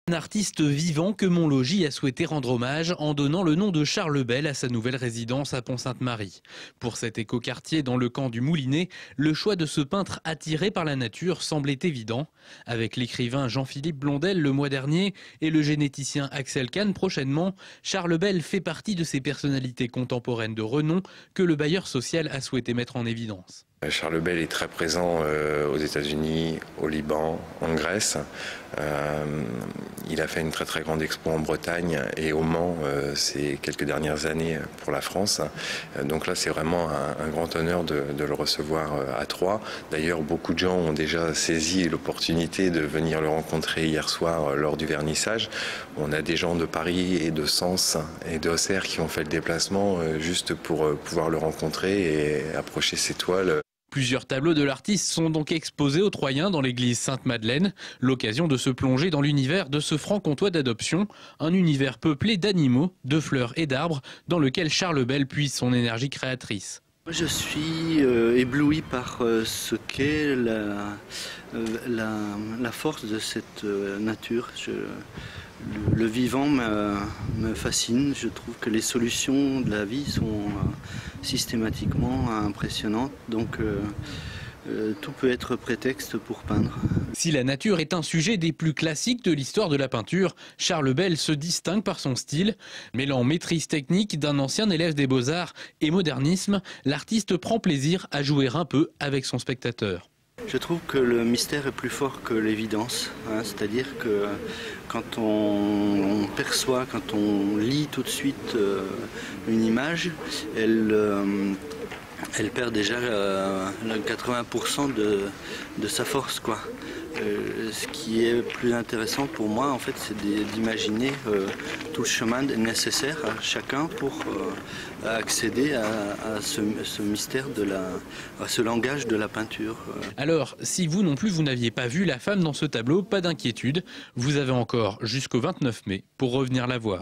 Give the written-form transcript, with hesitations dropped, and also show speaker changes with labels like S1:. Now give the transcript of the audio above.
S1: Un artiste vivant que Montlogis a souhaité rendre hommage en donnant le nom de Charles Bell à sa nouvelle résidence à Pont-Sainte-Marie. Pour cet écoquartier dans le camp du Moulinet, le choix de ce peintre attiré par la nature semblait évident. Avec l'écrivain Jean-Philippe Blondel le mois dernier et le généticien Axel Kahn prochainement, Charles Bell fait partie de ces personnalités contemporaines de renom que le bailleur social a souhaité mettre en évidence.
S2: Charles Bell est très présent aux États-Unis, au Liban, en Grèce. Il a fait une très grande expo en Bretagne et au Mans ces quelques dernières années pour la France. Donc là, c'est vraiment un grand honneur de le recevoir à Troyes. D'ailleurs, beaucoup de gens ont déjà saisi l'opportunité de venir le rencontrer hier soir lors du vernissage. On a des gens de Paris et de Sens et d'Auxerre qui ont fait le déplacement juste pour pouvoir le rencontrer et approcher ses toiles.
S1: Plusieurs tableaux de l'artiste sont donc exposés aux Troyens dans l'église Sainte-Madeleine, l'occasion de se plonger dans l'univers de ce franc-comtois d'adoption, un univers peuplé d'animaux, de fleurs et d'arbres dans lequel Charles Bell puise son énergie créatrice.
S3: Je suis ébloui par ce qu'est la force de cette nature. Le vivant me fascine. Je trouve que les solutions de la vie sont systématiquement impressionnantes. Donc tout peut être prétexte pour peindre.
S1: Si la nature est un sujet des plus classiques de l'histoire de la peinture, Charles Bell se distingue par son style. Mêlant maîtrise technique d'un ancien élève des beaux-arts et modernisme, l'artiste prend plaisir à jouer un peu avec son spectateur.
S3: Je trouve que le mystère est plus fort que l'évidence, c'est-à-dire que quand on perçoit, quand on lit tout de suite une image, elle perd déjà 80% de sa force, quoi. Ce qui est plus intéressant pour moi, en fait, c'est d'imaginer tout le chemin nécessaire à chacun pour accéder à ce mystère, à ce langage de la peinture.
S1: Alors, si vous non plus vous n'aviez pas vu la femme dans ce tableau, pas d'inquiétude, vous avez encore jusqu'au 29 mai pour revenir la voir.